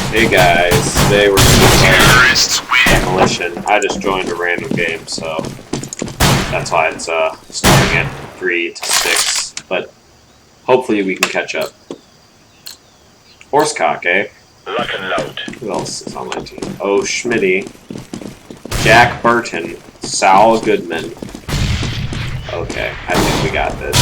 Hey guys, today we're going to be playing Demolition. I just joined a random game, so that's why it's starting at 3 to 6, but hopefully we can catch up. Horsecock, eh? Lock and load. Who else is on my team? Oh, Schmitty, Jack Burton, Sal Goodman. Okay, I think we got this.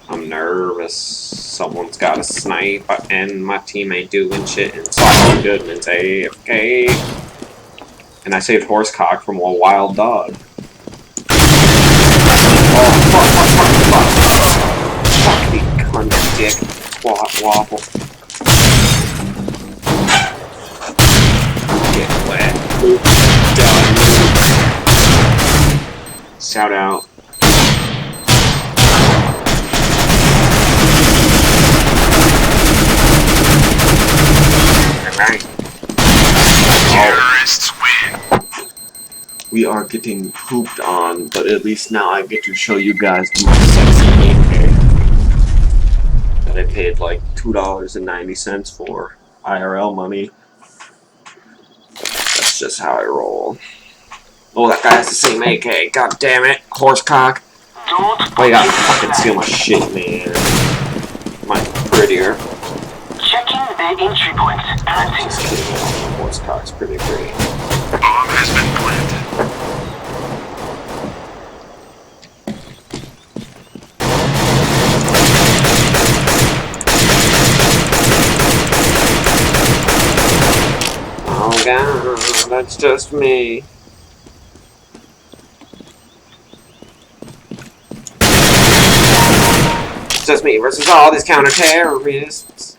I'm nervous. Someone's got a snipe, and my team ain't doing shit, and Sal Goodman's AFK. And I saved Horsecock from a wild dog. Oh, fuck the cunt dick. Waffle. Get wet. Done. Shout out. Terrorists win. We are getting pooped on, but at least now I get to show you guys my sexy gameplay that I paid like $2.90 for IRL money. That's just how I roll. Oh, that guy has the same AK. God damn it, Horsecock. Oh, you gotta fucking steal my shit, man. Mine's prettier. Checking the entry point. Just kidding. Horsecock's pretty great. Bomb has been planted. Oh god, that's just me. It's just me versus all these counter-terrorists.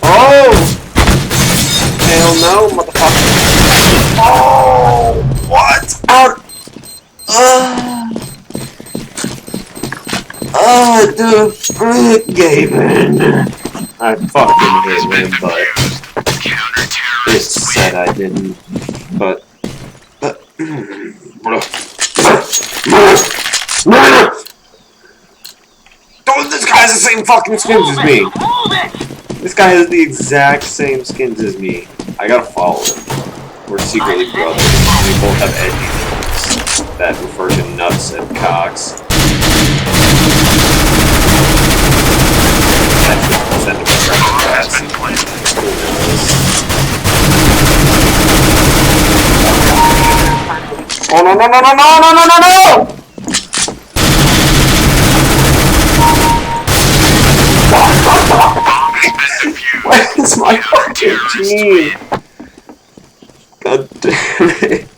Oh! Hell no, motherfucker. Oh! What? Out! The frick gave in. I fucking hit him, but it said I didn't. But oh, this guy has the same fucking skins as me. This guy has the exact same skins as me. I gotta follow him. We're secretly brothers. We both have edgy names that refer to nuts and cocks. Oh no! Where is my fucking team? God damn it.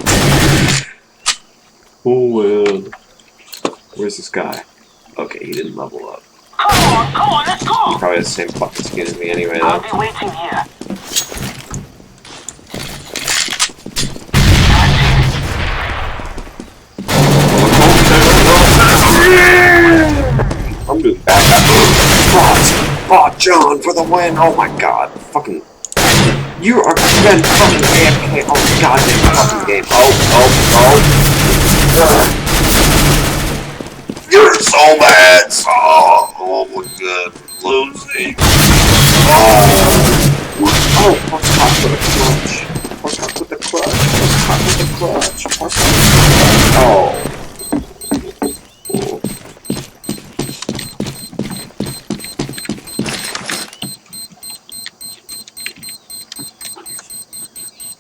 Oh well. Where's this guy? Okay, he didn't level up. Come on, let's go! He probably has the same fucking skin as me anyway, though. I'll be waiting here. I'm doing bad. Oh, John for the win! Oh my god. Fucking. You are been fucking AFK all the goddamn fucking game. Oh. You're so bad! Oh my god. Losing. Oh, Horsecock with a clutch. Horsecock with the clutch. Oh.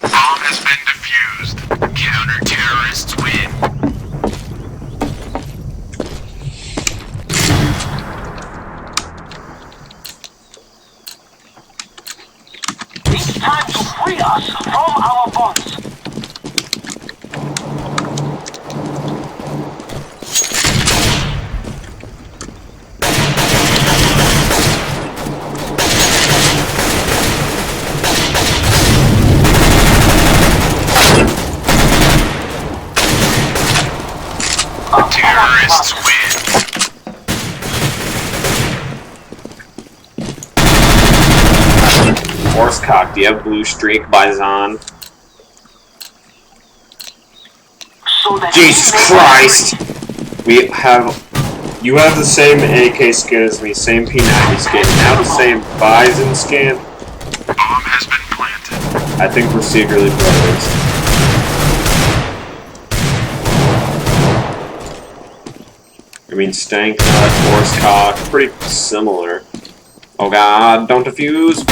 Bomb has been defused. Counter-terrorists win. It's time to free us from our bonds. Terrorists win. Horsecock, do you have blue streak by Zon? So that Jesus Christ! We have You have the same AK skin as me, same P90 skin, now the same Bison skin. Bomb has been planted. I think we're secretly brothers. I mean, Stank Nut, Horse Cock, pretty similar. Oh god, don't defuse!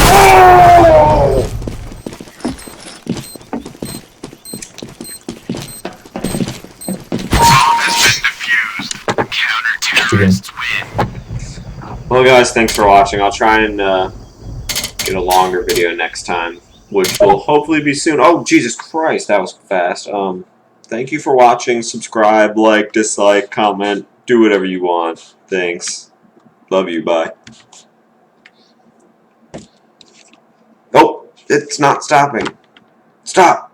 Oh! Bomb has been defused. Counter-terrorists win. Well guys, thanks for watching. I'll try and get a longer video next time, which will hopefully be soon. Oh, Jesus Christ, that was fast. Thank you for watching. Subscribe, like, dislike, comment, do whatever you want. Thanks. Love you, bye. Oh, it's not stopping. Stop!